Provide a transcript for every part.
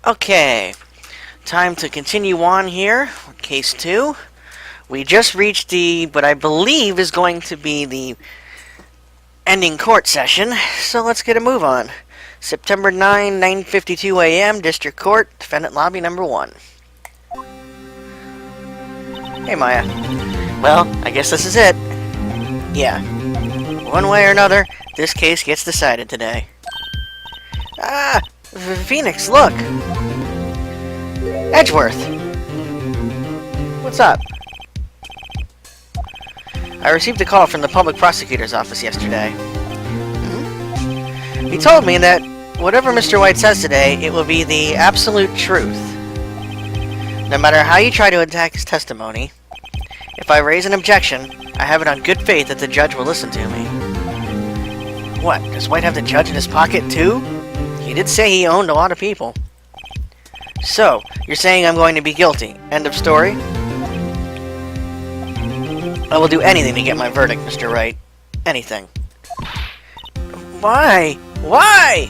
Okay, time to continue on here. Case 2. We just reached what I believe is going to be the ending court session, so let's get a move on. September 9, 9:52 a.m., District Court, Defendant Lobby Number 1. Hey, Maya. Well, I guess this is it. Yeah. One way or another, this case gets decided today. Ah! Phoenix, look! Edgeworth! What's up? I received a call from the public prosecutor's office yesterday. He told me that whatever Mr. White says today, it will be the absolute truth. No matter how you try to attack his testimony, if I raise an objection, I have it on good faith that the judge will listen to me. What, does White have the judge in his pocket too? He did say he owned a lot of people. So, you're saying I'm going to be guilty. End of story? I will do anything to get my verdict, Mr. Wright. Anything. Why? Why?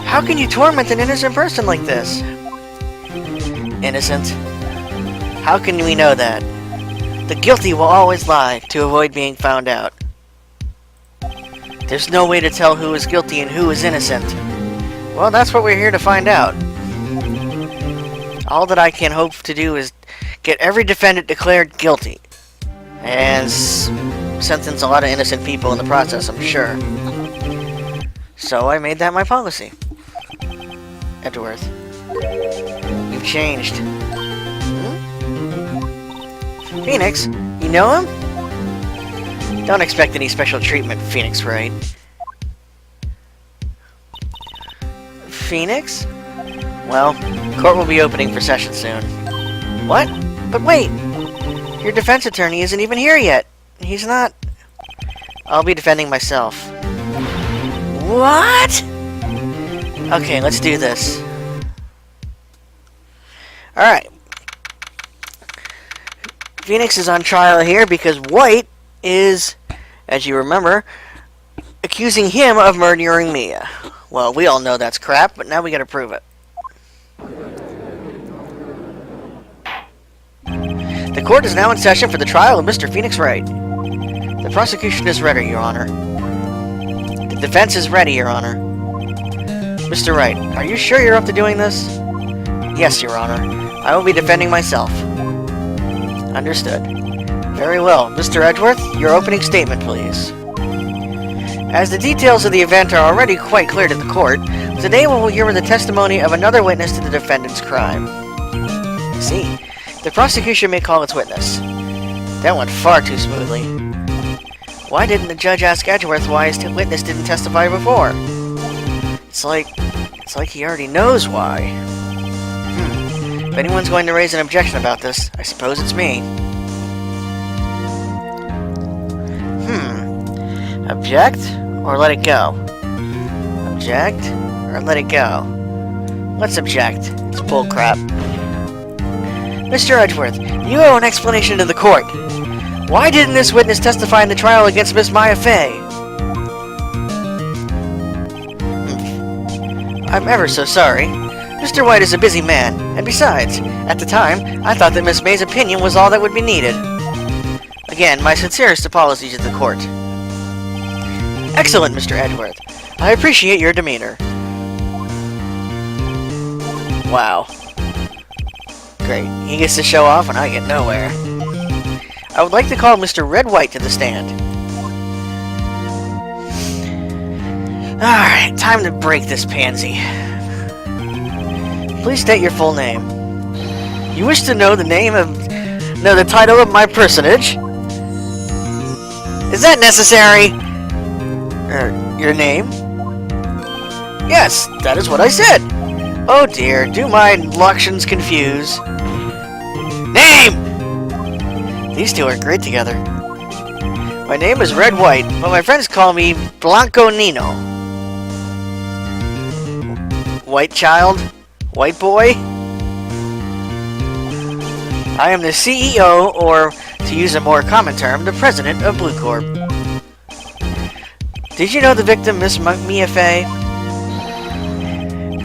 How can you torment an innocent person like this? Innocent? How can we know that? The guilty will always lie to avoid being found out. There's no way to tell who is guilty and who is innocent. Well, that's what we're here to find out. All that I can hope to do is get every defendant declared guilty. And sentence a lot of innocent people in the process, I'm sure. So I made that my policy. Edgeworth. You've changed. Phoenix, you know him? Don't expect any special treatment, Phoenix Wright. Phoenix? Well, court will be opening for session soon. What? But wait! Your defense attorney isn't even here yet. He's not... I'll be defending myself. What? Okay, let's do this. Alright. Phoenix is on trial here because White is, as you remember, accusing him of murdering Mia. Well, we all know that's crap, but now we gotta prove it. The court is now in session for the trial of Mr. Phoenix Wright. The prosecution is ready, Your Honor. The defense is ready, Your Honor. Mr. Wright, are you sure you're up to doing this? Yes, Your Honor. I will be defending myself. Understood. Very well. Mr. Edgeworth, your opening statement, please. As the details of the event are already quite clear to the court, today we will hear the testimony of another witness to the defendant's crime. See, the prosecution may call its witness. That went far too smoothly. Why didn't the judge ask Edgeworth why his witness didn't testify before? It's like he already knows why. If anyone's going to raise an objection about this, I suppose it's me. Object or let it go? Object or let it go? Let's object. It's bullcrap. Mr. Edgeworth, you owe an explanation to the court. Why didn't this witness testify in the trial against Miss Maya Fey? I'm ever so sorry. Mr. White is a busy man, and besides, at the time, I thought that Miss May's opinion was all that would be needed. Again, my sincerest apologies to the court. Excellent, Mr. Edgeworth. I appreciate your demeanor. Wow. Great. He gets to show off and I get nowhere. I would like to call Mr. Red White to the stand. Alright, time to break this pansy. Please state your full name. You wish to know the title of my personage? Is that necessary? Your name? Yes, that is what I said. Oh dear, do my locutions confuse? Name! These two are great together. My name is Red White, but my friends call me Blanco Nino. White child? White boy? I am the CEO, or, to use a more common term, the president of Blue Corp. Did you know the victim, Miss Mia Fey?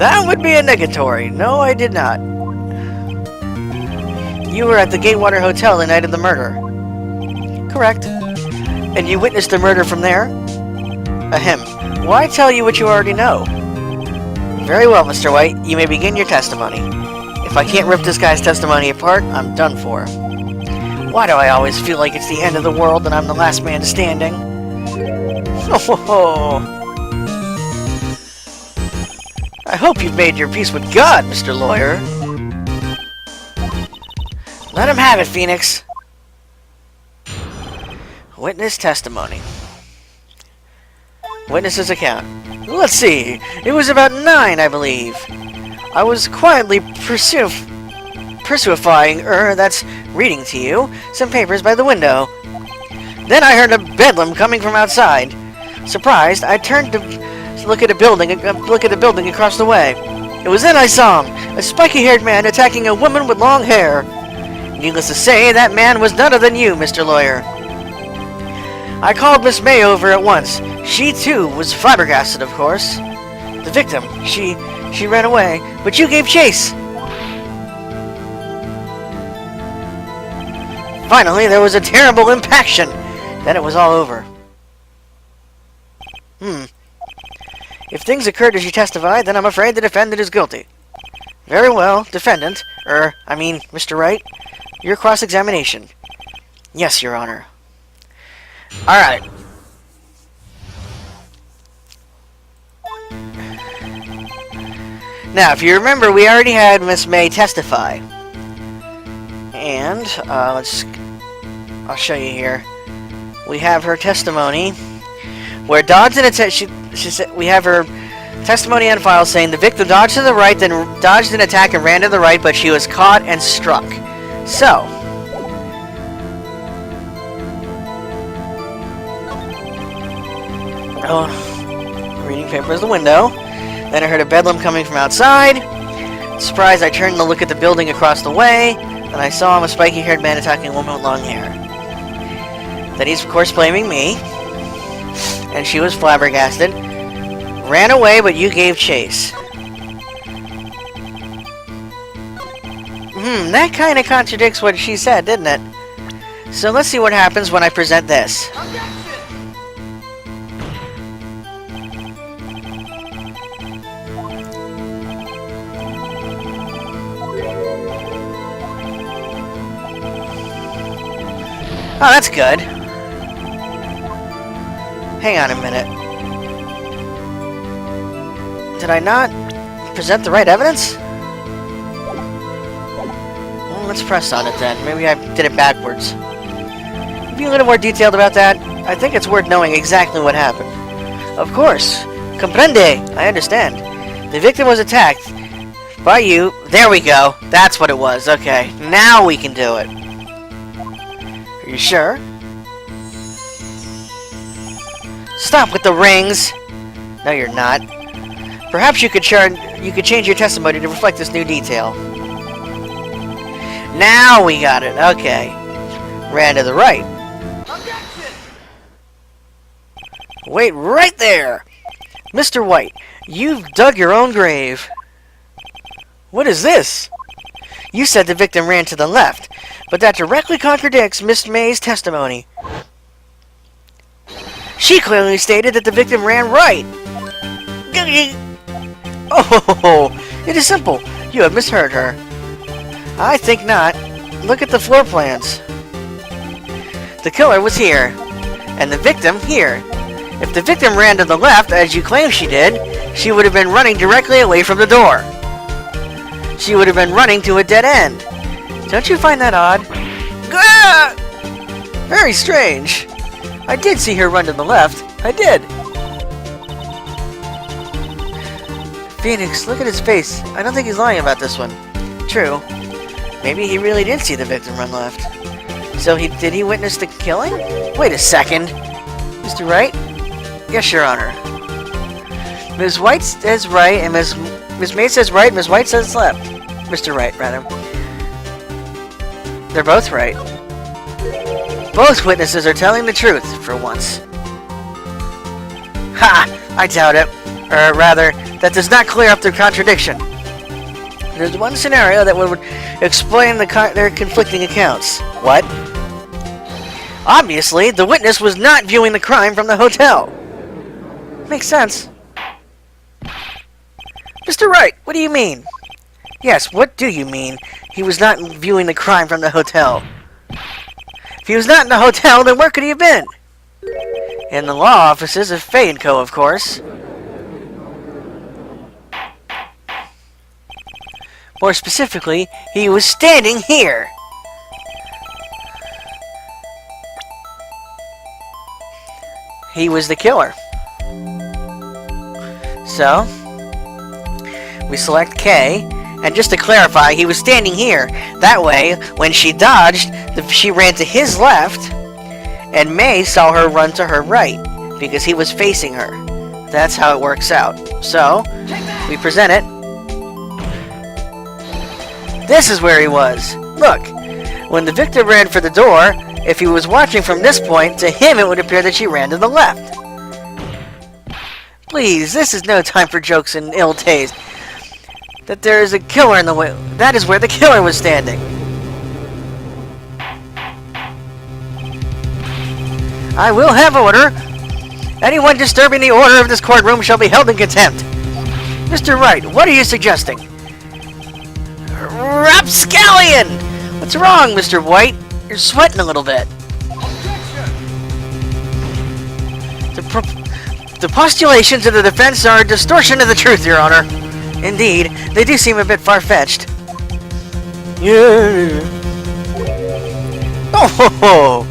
That would be a negatory. No, I did not. You were at the Gatewater Hotel the night of the murder. Correct. And you witnessed the murder from there? Ahem. Why tell you what you already know? Very well, Mr. White. You may begin your testimony. If I can't rip this guy's testimony apart, I'm done for. Why do I always feel like it's the end of the world and I'm the last man standing? Oh, I hope you've made your peace with God, Mr. Lawyer. Let him have it, Phoenix. Witness testimony. Witness's account. Let's see. It was about 9, I believe. I was quietly that's reading to you, some papers by the window. Then I heard a bedlam coming from outside. Surprised, I turned to look at a building across the way. It was then I saw him, a spiky-haired man attacking a woman with long hair. Needless to say, that man was none other than you, Mr. Lawyer. I called Miss May over at once. She, too, was flabbergasted, of course. The victim, she ran away, but you gave chase. Finally, there was a terrible impaction. Then it was all over. If things occurred as you testified, then I'm afraid the defendant is guilty. Very well, defendant. Mr. Wright. Your cross-examination. Yes, Your Honor. Alright. Now, if you remember, we already had Miss May testify. And, I'll show you here. We have her testimony, where dodged an attack. She said we have her testimony on file saying the victim dodged to the right, then dodged an attack and ran to the right, but she was caught and struck. So, reading paper as the window. Then I heard a bedlam coming from outside. Surprised, I turned to look at the building across the way, and I saw him, a spiky-haired man attacking a woman with long hair. Then he's, of course, blaming me. And she was flabbergasted. Ran away, but you gave chase. That kind of contradicts what she said, didn't it? So let's see what happens when I present this. Oh, that's good. Hang on a minute. Did I not present the right evidence? Well, let's press on it then. Maybe I did it backwards. Be a little more detailed about that. I think it's worth knowing exactly what happened. Of course. Comprende. I understand. The victim was attacked by you. There we go. That's what it was. Okay. Now we can do it. Are you sure? Stop with the rings! No, you're not. Perhaps you could change your testimony to reflect this new detail. Now we got it. Okay. Ran to the right. Objection! Wait right there! Mr. White, you've dug your own grave. What is this? You said the victim ran to the left, but that directly contradicts Miss May's testimony. She clearly stated that the victim ran right. Oh, it is simple. You have misheard her. I think not. Look at the floor plans. The killer was here, and the victim here. If the victim ran to the left, as you claim she did, she would have been running directly away from the door. She would have been running to a dead end. Don't you find that odd? Gah! Very strange. I did see her run to the left. I did. Phoenix, look at his face. I don't think he's lying about this one. True. Maybe he really did see the victim run left. So did he witness the killing? Wait a second. Mr. Wright? Yes, Your Honor. Ms. White says right, and Ms. May says right, Ms. White says left. Mr. Wright, rather. They're both right. Both witnesses are telling the truth, for once. Ha! I doubt it. Or rather, that does not clear up their contradiction. There's one scenario that would explain their conflicting accounts. What? Obviously, the witness was not viewing the crime from the hotel. Makes sense. Mr. Wright, what do you mean? Yes, what do you mean? He was not viewing the crime from the hotel. If he was not in the hotel, then where could he have been? In the law offices of Fay & Co., of course. More specifically, he was standing here. He was the killer. So, we select K, and just to clarify, he was standing here. That way, when she dodged, she ran to his left, and May saw her run to her right, because he was facing her. That's how it works out. So, we present it. This is where he was. Look, when the victim ran for the door, if he was watching from this point, to him it would appear that she ran to the left. Please, this is no time for jokes and ill taste. That there is a killer in the way. That is where the killer was standing. I will have order. Anyone disturbing the order of this courtroom shall be held in contempt. Mr. Wright, what are you suggesting? Rapscallion! What's wrong, Mr. White? You're sweating a little bit. The postulations of the defense are a distortion of the truth, Your Honor. Indeed, they do seem a bit far-fetched. Yeah. Oh!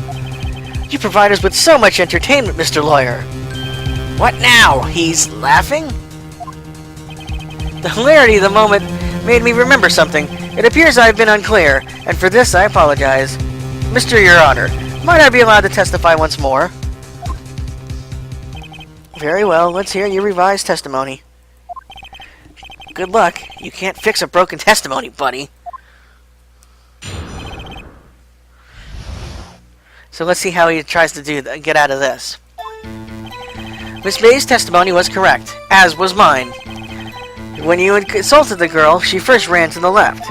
You provide us with so much entertainment, Mr. Lawyer. What now? He's laughing? The hilarity of the moment made me remember something. It appears I have been unclear, and for this I apologize. Mr. Your Honor, might I be allowed to testify once more? Very well, let's hear your revised testimony. Good luck. You can't fix a broken testimony, buddy. So let's see how he tries to get out of this. Miss May's testimony was correct, as was mine. When you insulted the girl, she first ran to the left.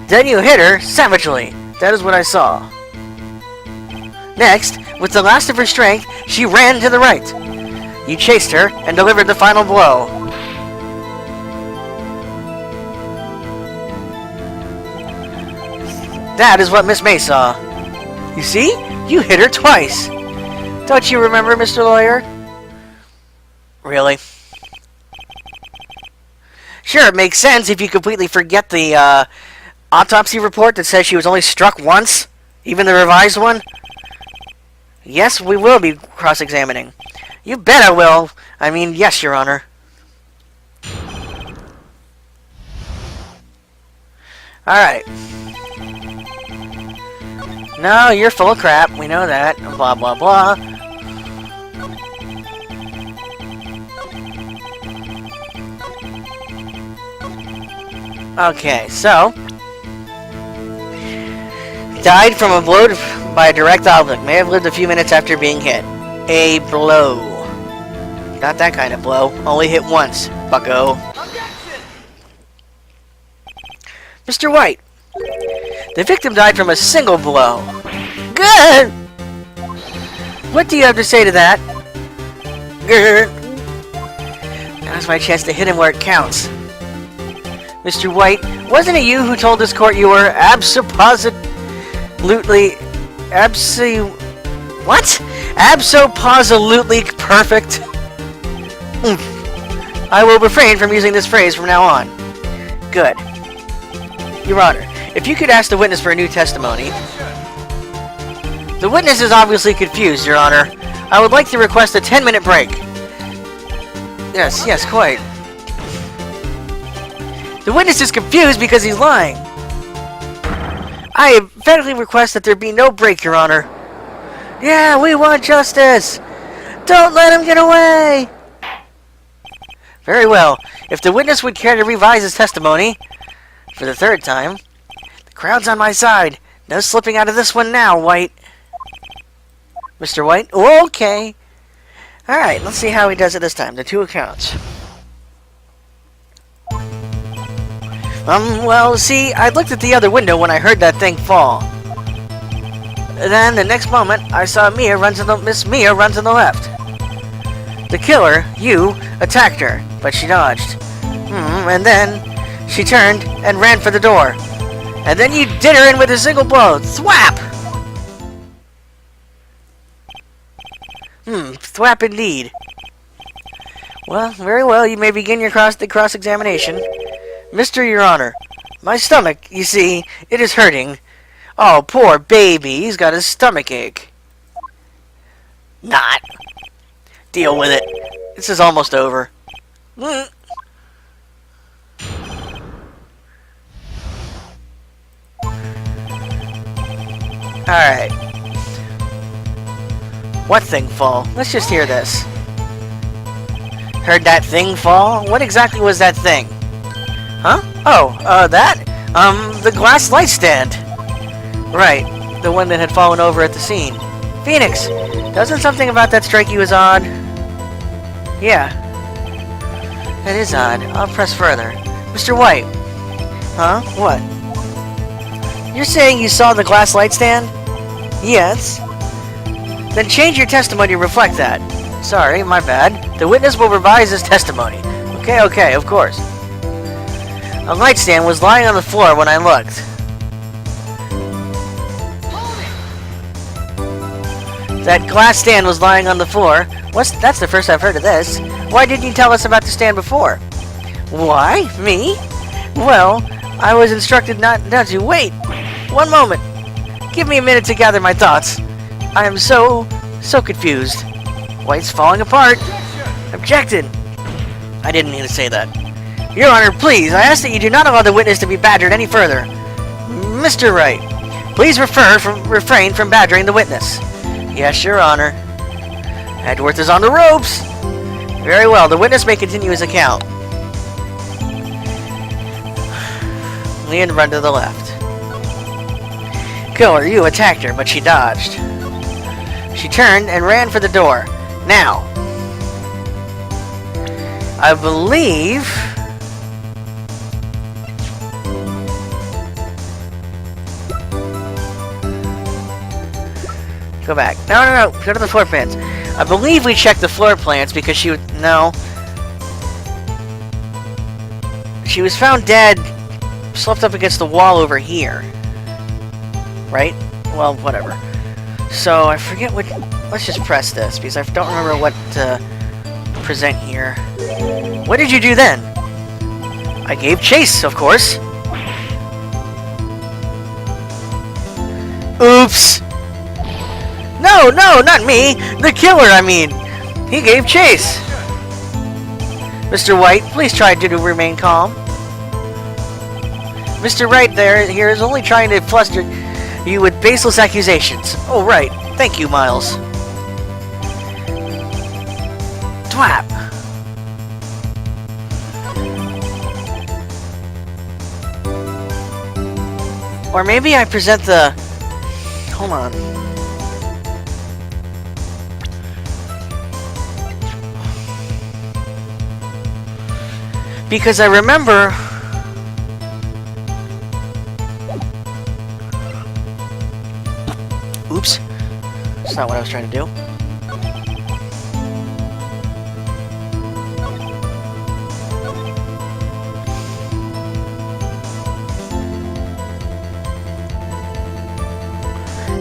Then you hit her savagely. That is what I saw. Next, with the last of her strength, she ran to the right. You chased her and delivered the final blow. That is what Miss May saw. You see? You hit her twice. Don't you remember, Mr. Lawyer? Really? Sure, it makes sense if you completely forget the autopsy report that says she was only struck once, even the revised one. Yes, we will be cross-examining. You bet I will. I mean, yes, Your Honor. Alright. No, you're full of crap. We know that. Blah, blah, blah. Okay, so... died from a blow by a direct object. May have lived a few minutes after being hit. A blow. Not that kind of blow. Only hit once, bucko. Objection! Mr. White. The victim died from a single blow. Good! What do you have to say to that? Good. Now's my chance to hit him where it counts. Mr. White, wasn't it you who told this court you were absolutely... What? Abso-positively perfect? I will refrain from using this phrase from now on. Good. Your Honor, if you could ask the witness for a new testimony... The witness is obviously confused, Your Honor. I would like to request a 10-minute break. Yes, quite. The witness is confused because he's lying. I emphatically request that there be no break, Your Honor. Yeah, we want justice! Don't let him get away! Very well. If the witness would care to revise his testimony, for the third time, the crowd's on my side. No slipping out of this one now, White. Mr. White? Okay. Alright, let's see how he does it this time. The two accounts. Well, see, I looked at the other window when I heard that thing fall. Then, the next moment, I saw Miss Mia run to the left. The killer, you, attacked her, but she dodged. And then, she turned and ran for the door. And then you did her in with a single blow. Thwap! Thwap indeed. Well, very well, you may begin your cross-examination. Your Honor, my stomach, you see, it is hurting. Oh, poor baby, he's got a stomach ache. Not. Deal with it. This is almost over. Alright. What thing fall? Let's just hear this. Heard that thing fall? What exactly was that thing? Huh? Oh, that? The glass light stand. Right, the one that had fallen over at the scene. Phoenix, doesn't something about that strike you as odd? Yeah. That is odd. I'll press further. Mr. White. Huh? What? You're saying you saw the glass light stand? Yes. Then change your testimony to reflect that. Sorry, my bad. The witness will revise his testimony. Okay, of course. A light stand was lying on the floor when I looked. That glass stand was lying on the floor. That's the first I've heard of this. Why didn't you tell us about the stand before? Why? Me? Well, I was instructed not to. Wait! One moment! Give me a minute to gather my thoughts. I am so confused. White's falling apart. Objected! I didn't mean to say that. Your Honor, please, I ask that you do not allow the witness to be badgered any further. Mr. Wright, please refrain from badgering the witness. Yes, Your Honor. Edgeworth is on the ropes. Very well, the witness may continue his account. Leon run to the left. Killer, you attacked her, but she dodged. She turned and ran for the door. Now, I believe... Go back. No. Go to the floor plans. I believe we checked the floor plans because she would... No. She was found dead, slumped up against the wall over here. Right? Well, whatever. So, I forget what... Let's just press this, because I don't remember what to present here. What did you do then? I gave chase, of course. Oops! No, not me! The killer, I mean! He gave chase! Mr. White, please try to remain calm. Mr. Wright here is only trying to fluster you with baseless accusations. Oh, right. Thank you, Miles. Twap! Or maybe I present the... Hold on. Because I remember... Oops. That's not what I was trying to do.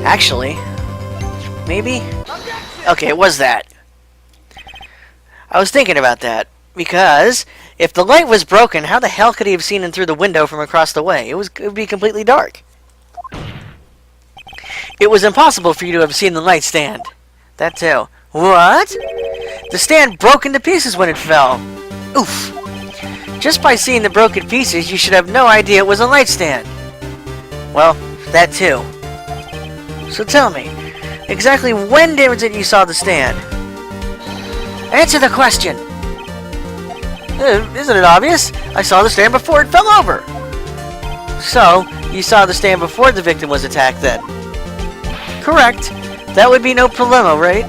Actually, maybe? Okay, it was that. I was thinking about that. Because if the light was broken, how the hell could he have seen in through the window from across the way? It would be completely dark. It was impossible for you to have seen the light stand. That too. What? The stand broke into pieces when it fell. Oof. Just by seeing the broken pieces, you should have no idea it was a light stand. Well, that too. So tell me, exactly when was it you saw the stand? Answer the question. Isn't it obvious? I saw the stand before it fell over. So, you saw the stand before the victim was attacked then? Correct. That would be no problemo, right?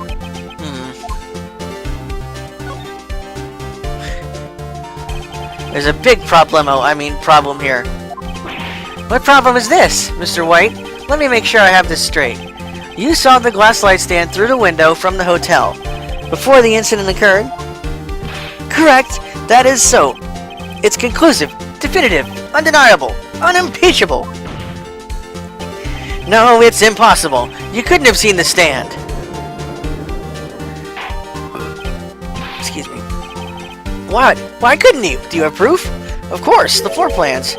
There's a big problem here. What problem is this, Mr. White? Let me make sure I have this straight. You saw the glass light stand through the window from the hotel before the incident occurred? Correct. That is so. It's conclusive, definitive, undeniable, unimpeachable. No, it's impossible. You couldn't have seen the stand. Excuse me. What? Why couldn't you? Do you have proof? Of course, the floor plans.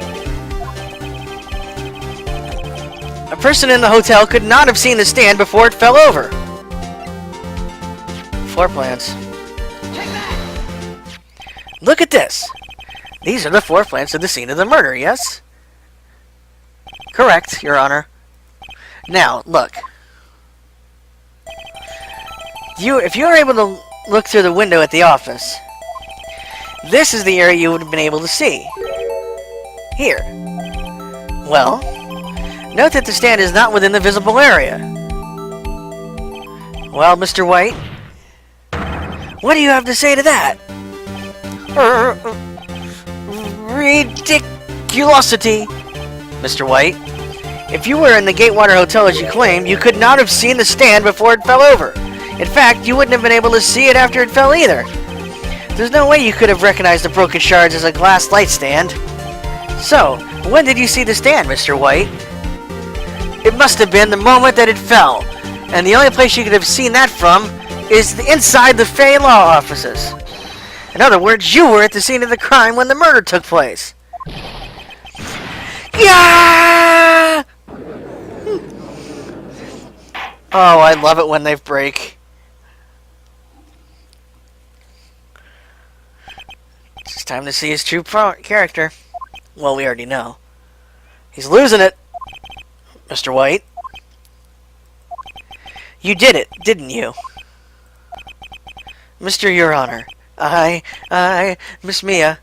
A person in the hotel could not have seen the stand before it fell over. Floor plans. Look at this. These are the floor plans of the scene of the murder, yes? Correct, Your Honor. Now, look. If you were able to look through the window at the office, this is the area you would have been able to see. Here. Well, note that the stand is not within the visible area. Well, Mr. White, what do you have to say to that? Ridiculosity, Mr. White. If you were in the Gatewater Hotel as you claim, you could not have seen the stand before it fell over. In fact, you wouldn't have been able to see it after it fell either. There's no way you could have recognized the broken shards as a glass light stand. So, when did you see the stand, Mr. White? It must have been the moment that it fell, and the only place you could have seen that from is inside the Fey Law offices. In other words, you were at the scene of the crime when the murder took place. Yeah! Oh, I love it when they break. It's time to see his true character. Well, we already know. He's losing it, Mr. White. You did it, didn't you? Mr. Your Honor, Miss Mia.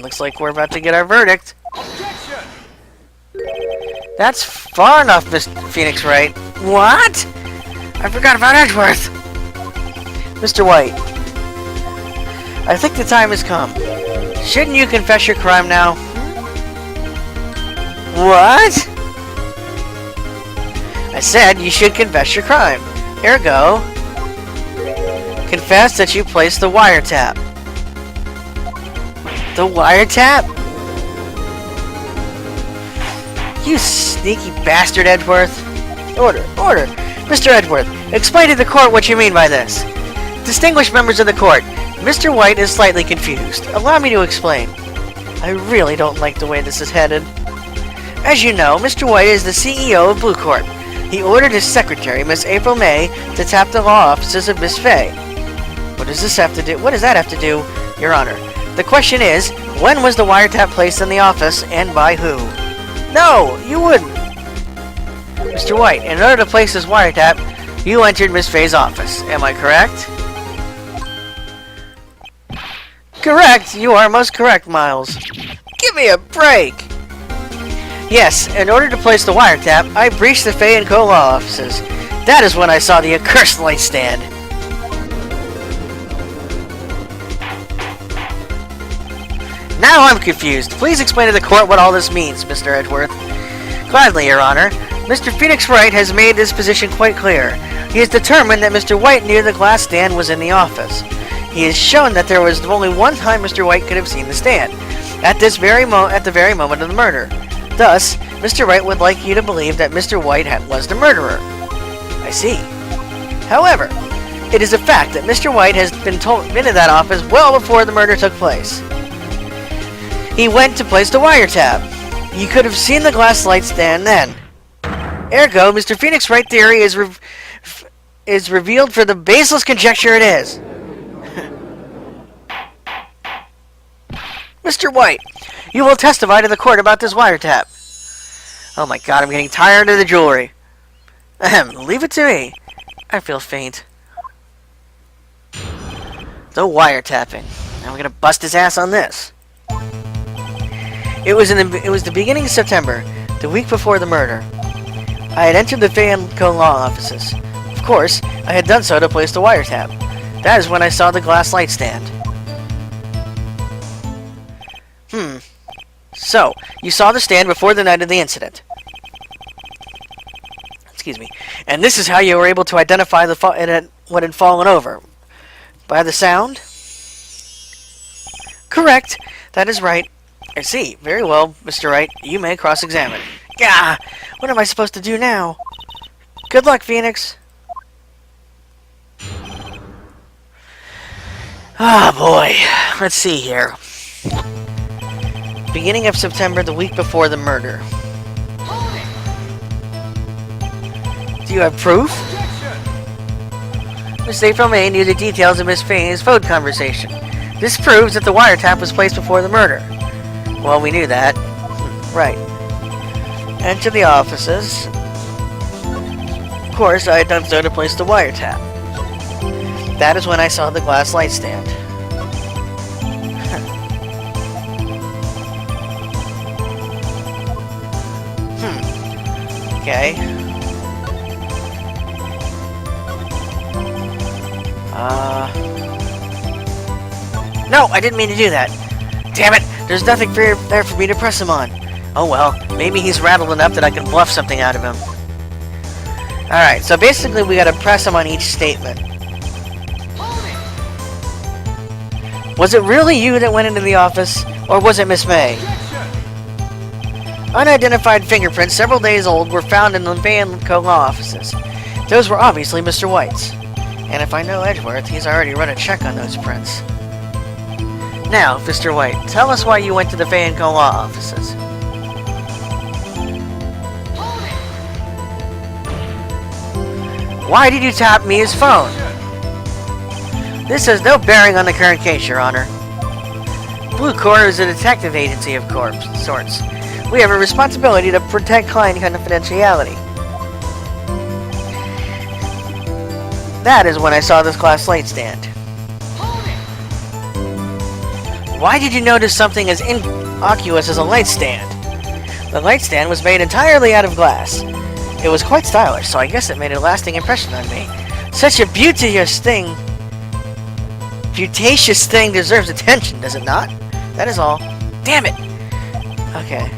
Looks like we're about to get our verdict. Objection! That's far enough, Miss Phoenix Wright. What? I forgot about Edgeworth. Mr. White, I think the time has come. Shouldn't you confess your crime now? What? I said you should confess your crime. Ergo, confess that you placed the wiretap. The wiretap? You sneaky bastard, Edgeworth. Order. Mr. Edgeworth, explain to the court what you mean by this. Distinguished members of the court, Mr. White is slightly confused. Allow me to explain. I really don't like the way this is headed. As you know, Mr. White is the CEO of Blue Corp. He ordered his secretary, Miss April May, to tap the law offices of Miss Fay. What does that have to do, Your Honor? The question is, when was the wiretap placed in the office, and by who? No, you wouldn't. Mr. White, in order to place this wiretap, you entered Miss Fay's office. Am I correct? Correct! You are most correct, Miles. Give me a break! Yes, in order to place the wiretap, I breached the Fay & Co. law offices. That is when I saw the accursed light stand. Now I'm confused. Please explain to the court what all this means, Mr. Edgeworth. Gladly, Your Honor. Mr. Phoenix Wright has made this position quite clear. He has determined that Mr. White near the glass stand was in the office. He has shown that there was only one time Mr. White could have seen the stand, at the very moment of the murder. Thus, Mr. Wright would like you to believe that Mr. White was the murderer. I see. However, it is a fact that Mr. White has been in that office well before the murder took place. He went to place the wiretap. You could have seen the glass light stand then. Ergo, Mr. Phoenix Wright theory is revealed for the baseless conjecture it is. Mr. White, you will testify to the court about this wiretap. Oh my god, I'm getting tired of the jewelry. Leave it to me. I feel faint. The wiretapping. Now we're gonna bust his ass on this. It was the beginning of September, the week before the murder. I had entered the Fay & Co. law offices. Of course, I had done so to place the wiretap. That is when I saw the glass light stand. So, you saw the stand before the night of the incident. Excuse me. And this is how you were able to identify what had fallen over. By the sound? Correct. That is right. I see. Very well, Mr. Wright. You may cross-examine. Gah! What am I supposed to do now? Good luck, Phoenix. Ah, boy. Let's see here. Beginning of September, the week before the murder. Do you have proof? Miss April May knew the details of Miss Faye's phone conversation. This proves that the wiretap was placed before the murder. Well, we knew that. Right. Enter the offices. Of course, I had done so to place the wiretap. That is when I saw the glass light stand. Okay. No, I didn't mean to do that. Damn it! There's nothing there for me to press him on. Oh well, maybe he's rattled enough that I can bluff something out of him. Alright, so basically we gotta press him on each statement. Was it really you that went into the office, or was it Miss May? Unidentified fingerprints several days old were found in the Van Co. offices. Those were obviously Mr. White's. And if I know Edgeworth, he's already run a check on those prints. Now, Mr. White, tell us why you went to the Van Co. offices. Why did you tap Mia's phone? This has no bearing on the current case, Your Honor. Blue Corps is a detective agency of sorts. We have a responsibility to protect client confidentiality. That is when I saw this glass light stand. Why did you notice something as innocuous as a light stand? The light stand was made entirely out of glass. It was quite stylish, so I guess it made a lasting impression on me. Such a beauteous thing deserves attention, does it not? That is all. Damn it! Okay.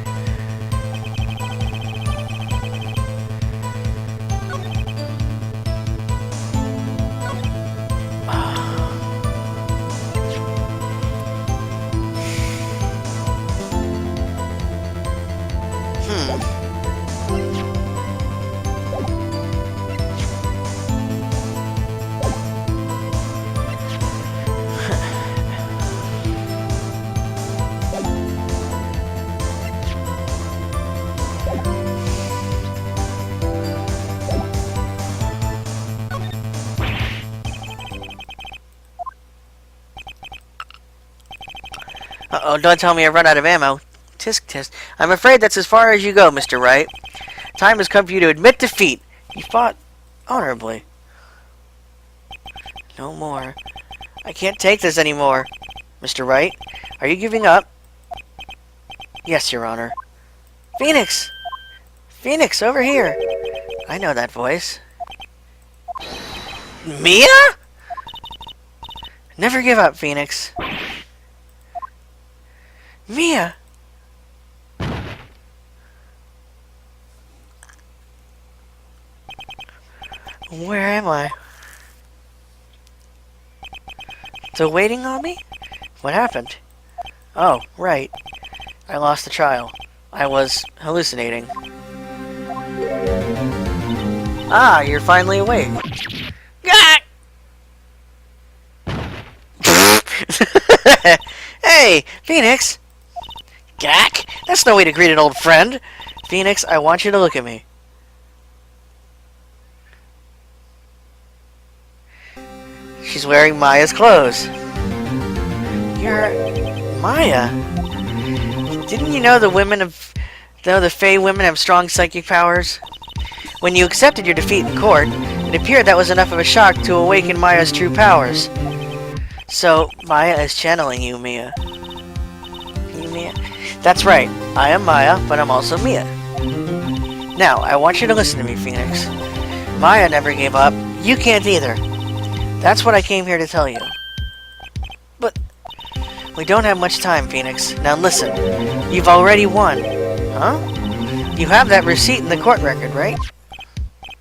Uh-oh, don't tell me I've run out of ammo. Tisk tisk. I'm afraid that's as far as you go, Mr. Wright. Time has come for you to admit defeat. You fought honorably. No more. I can't take this anymore. Mr. Wright, are you giving up? Yes, Your Honor. Phoenix! Phoenix, over here! I know that voice. Mia? Never give up, Phoenix. Mia! Where am I? Still waiting on me? What happened? Oh, right. I lost the trial. I was hallucinating. Ah, you're finally awake. Hey, Phoenix! Gak? That's no way to greet an old friend! Phoenix, I want you to look at me. She's wearing Maya's clothes. You're... Maya? Didn't you know the Fey women have strong psychic powers? When you accepted your defeat in court, it appeared that was enough of a shock to awaken Maya's true powers. So, Maya is channeling you, Mia. Mia? That's right. I am Maya, but I'm also Mia. Now, I want you to listen to me, Phoenix. Maya never gave up. You can't either. That's what I came here to tell you. But We don't have much time, Phoenix. Now listen, you've already won. Huh? You have that receipt in the court record, right?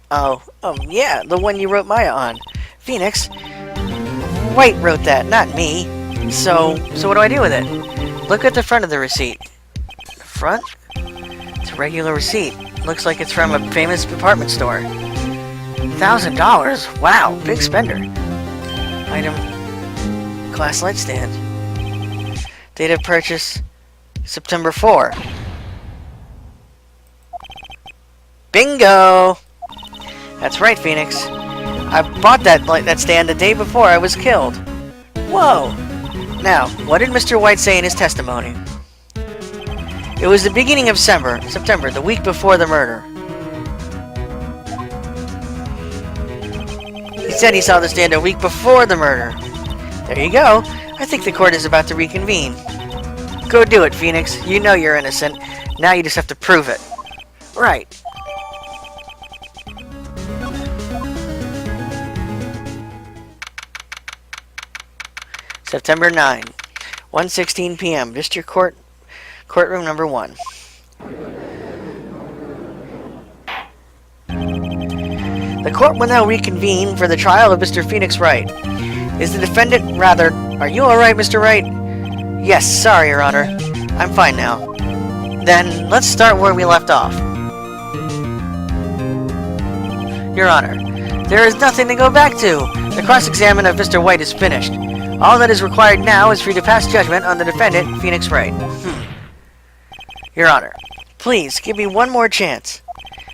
Oh, yeah, the one you wrote Maya on. Phoenix, Wright wrote that, not me. So what do I do with it? Look at the front of the receipt. The front? It's a regular receipt. Looks like it's from a famous department store. $1,000? Wow, big spender. Item, glass light stand. Date of purchase, September 4. Bingo! That's right, Phoenix. I bought that stand the day before I was killed. Whoa! Now, what did Mr. White say in his testimony? It was the beginning of September, the week before the murder. He said he saw the stand a week before the murder. There you go. I think the court is about to reconvene. Go do it, Phoenix. You know you're innocent. Now you just have to prove it. Right. September 9, 1:16 p.m. District Courtroom number 1. The court will now reconvene for the trial of Mr. Phoenix Wright. Is the defendant are you alright, Mr. Wright? Yes, sorry, Your Honor. I'm fine now. Then, let's start where we left off. Your Honor, there is nothing to go back to. The cross-examination of Mr. White is finished. All that is required now is for you to pass judgment on the defendant, Phoenix Wright. Your Honor, please, give me one more chance.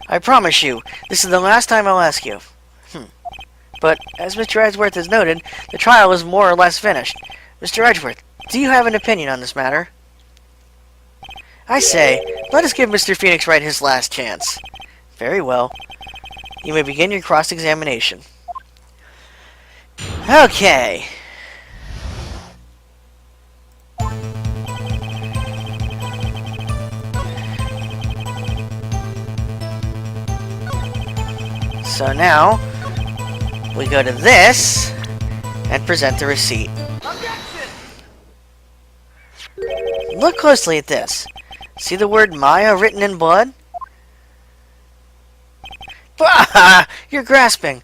I promise you, this is the last time I'll ask you. But, as Mr. Edgeworth has noted, the trial is more or less finished. Mr. Edgeworth, do you have an opinion on this matter? I say, let us give Mr. Phoenix Wright his last chance. Very well. You may begin your cross-examination. Okay. So now, we go to this, and present the receipt. Objection! Look closely at this. See the word Maya written in blood? Bah! You're grasping.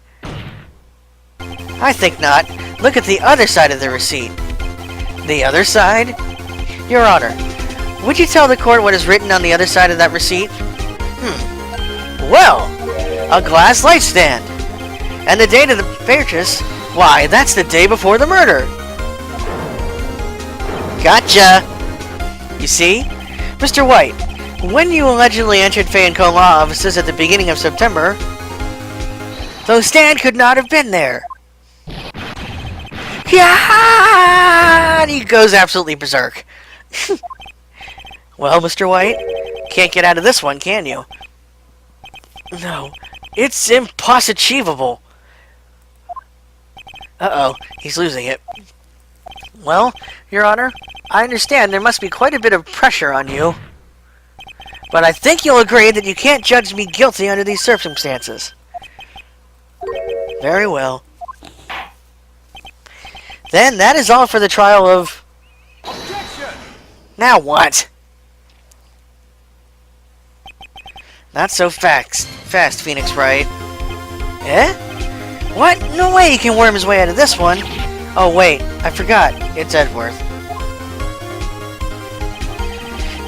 I think not. Look at the other side of the receipt. The other side? Your Honor, would you tell the court what is written on the other side of that receipt? Well, a glass light stand. And the date of the purchase, why, that's the day before the murder. Gotcha! You see? Mr. White, when you allegedly entered Fay & Co. law offices at the beginning of September, the stand could not have been there. Yeah! And he goes absolutely berserk. Well, Mr. White, can't get out of this one, can you? No, it's impossible. Uh-oh, he's losing it. Well, Your Honor, I understand there must be quite a bit of pressure on you. But I think you'll agree that you can't judge me guilty under these circumstances. Very well. Then that is all for the trial of... Objection! Now what? Not so fast, Phoenix Wright. Eh? What? No way he can worm his way out of this one. Oh wait, I forgot. It's Edgeworth.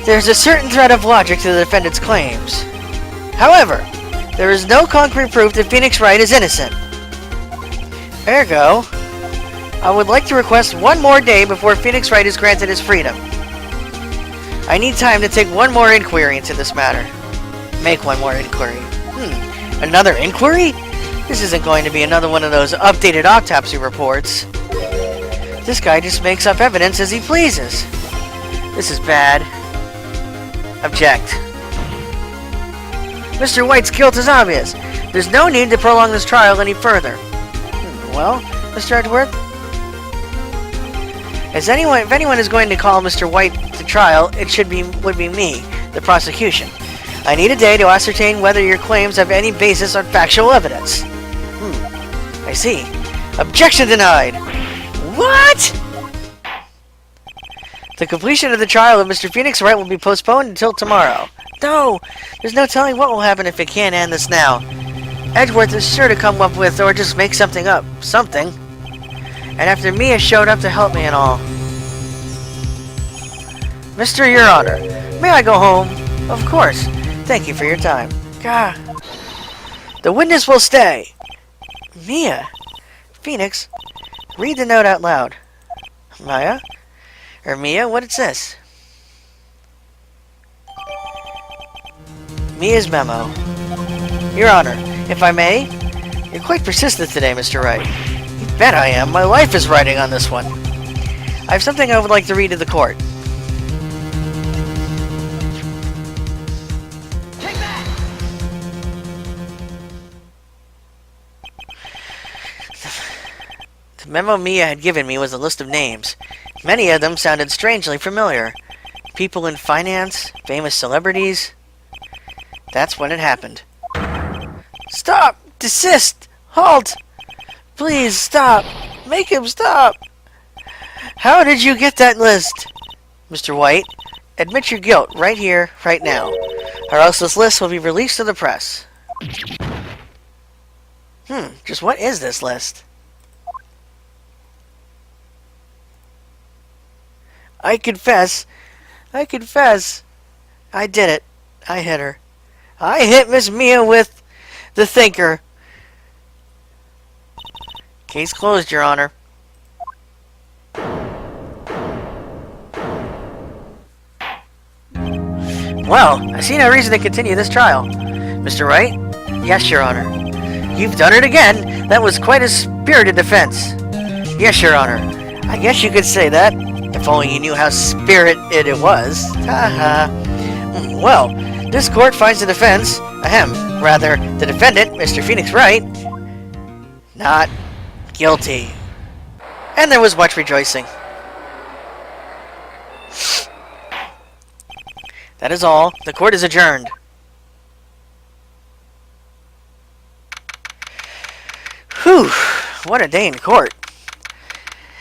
There's a certain thread of logic to the defendant's claims. However, there is no concrete proof that Phoenix Wright is innocent. Ergo, I would like to request one more day before Phoenix Wright is granted his freedom. I need time to take one more inquiry into this matter. Make one more inquiry. Another inquiry? This isn't going to be another one of those updated autopsy reports. This guy just makes up evidence as he pleases. This is bad. Object. Mr. White's guilt is obvious. There's no need to prolong this trial any further. Well, Mr. Edgeworth? If anyone is going to call Mr. White to trial, it would be me, the prosecution. I need a day to ascertain whether your claims have any basis on factual evidence. I see. Objection denied. What? The completion of the trial of Mr. Phoenix Wright will be postponed until tomorrow. No! There's no telling what will happen if it can't end this now. Edgeworth is sure to come up with, or just make something up. Something. And after Mia showed up to help me and all. Mr. Your Honor, may I go home? Of course. Thank you for your time. Gah. The witness will stay. Mia. Phoenix, read the note out loud. Maya? Or Mia, what is this? Mia's memo. Your Honor, if I may? You're quite persistent today, Mr. Wright. You bet I am. My life is riding on this one. I have something I would like to read to the court. Take that! The memo Mia had given me was a list of names. Many of them sounded strangely familiar. People in finance, famous celebrities. That's when it happened. Stop! Desist! Halt! Please stop! Make him stop! How did you get that list? Mr. White, admit your guilt right here, right now, or else this list will be released to the press. Just what is this list? I confess. I did it. I hit her. I hit Miss Mia with the thinker. Case closed, Your Honor. Well, I see no reason to continue this trial. Mr. Wright? Yes, Your Honor. You've done it again. That was quite a spirited defense. Yes, Your Honor. I guess you could say that. If only you knew how spirited it was. Haha. Well, this court finds the defense, the defendant, Mr. Phoenix Wright, not guilty. And there was much rejoicing. That is all. The court is adjourned. Whew. What a day in court.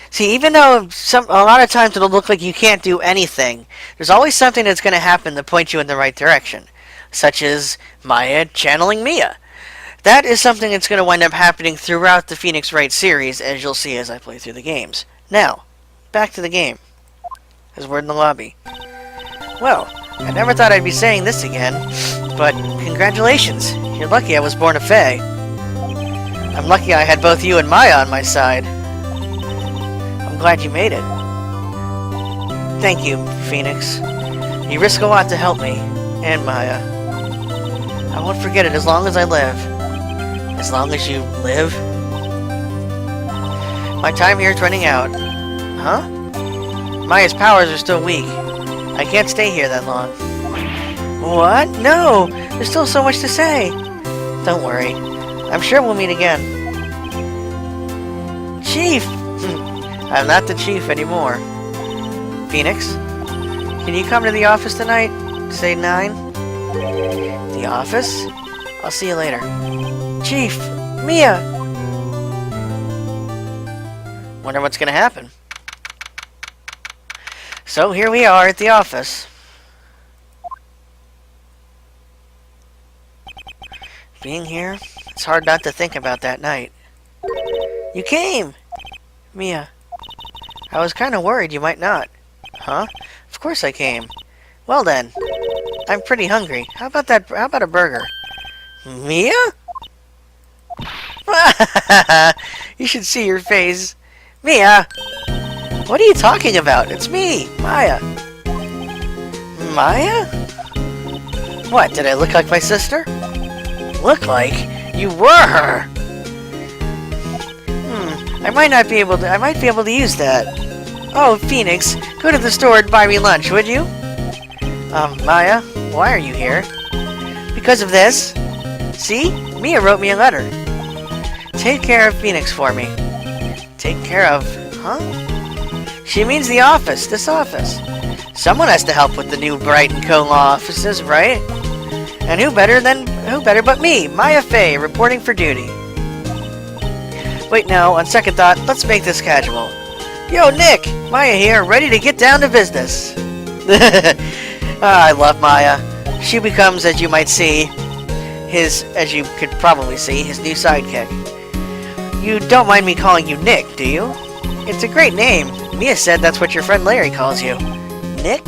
See, even though a lot of times it'll look like you can't do anything, there's always something that's going to happen to point you in the right direction. Such as Maya channeling Mia. That is something that's going to wind up happening throughout the Phoenix Wright series, as you'll see as I play through the games. Now, back to the game. As we're in the lobby. Well, I never thought I'd be saying this again, but congratulations. You're lucky I was born a Fae. I'm lucky I had both you and Maya on my side. I'm glad you made it. Thank you, Phoenix. You risk a lot to help me, and Maya. I won't forget it as long as I live. As long as you live? My time here is running out. Huh? Maya's powers are still weak. I can't stay here that long. What? No! There's still so much to say. Don't worry. I'm sure we'll meet again. Chief! I'm not the chief anymore. Phoenix, can you come to the office tonight? Say 9? The office? I'll see you later. Chief! Mia! Wonder what's gonna happen. So here we are at the office. Being here, it's hard not to think about that night. You came! Mia. I was kind of worried you might not. Huh? Of course I came. Well then, I'm pretty hungry. How about a burger? Mia? You should see your face. Mia! What are you talking about? It's me, Maya. Maya? What, did I look like my sister? Look like? You were her! I might be able to use that. Oh, Phoenix, go to the store and buy me lunch, would you? Maya, why are you here? Because of this. See? Mia wrote me a letter. Take care of Phoenix for me. Take care of... Huh? She means the office, this office. Someone has to help with the new Wright & Co. law offices, right? And who better but me, Maya Fey, reporting for duty. Wait, no, on second thought, let's make this casual. Yo, Nick! Maya here, ready to get down to business. I love Maya. She becomes, as you might see, as you could probably see, his new sidekick. You don't mind me calling you Nick, do you? It's a great name. Mia said that's what your friend Larry calls you. Nick?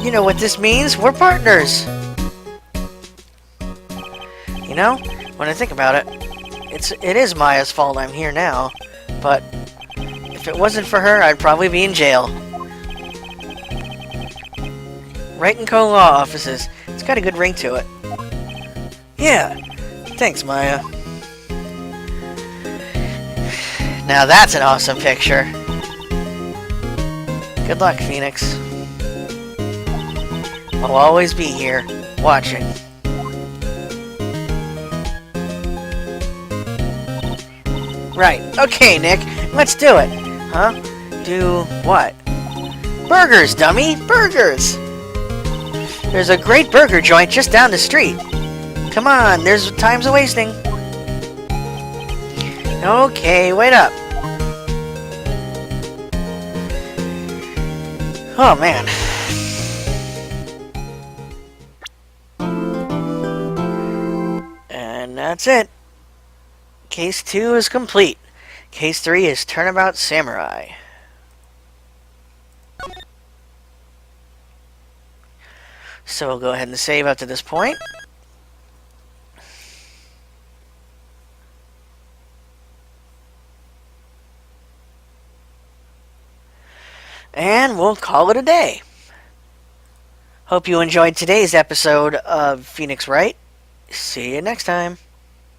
You know what this means? We're partners. You know, when I think about it, it is Maya's fault I'm here now. But if it wasn't for her, I'd probably be in jail. Wright & Co. Law Offices. It's got a good ring to it. Yeah. Thanks, Maya. Now that's an awesome picture. Good luck, Phoenix. I'll always be here, watching. Right. Okay, Nick. Let's do it. Huh? Do what? Burgers, dummy! Burgers! There's a great burger joint just down the street. Come on, there's time's a-wasting. Okay, wait up. Oh, man. And that's it. Case 2 is complete. Case 3 is Turnabout Samurai. So we'll go ahead and save up to this point. And we'll call it a day. Hope you enjoyed today's episode of Phoenix Wright. See you next time.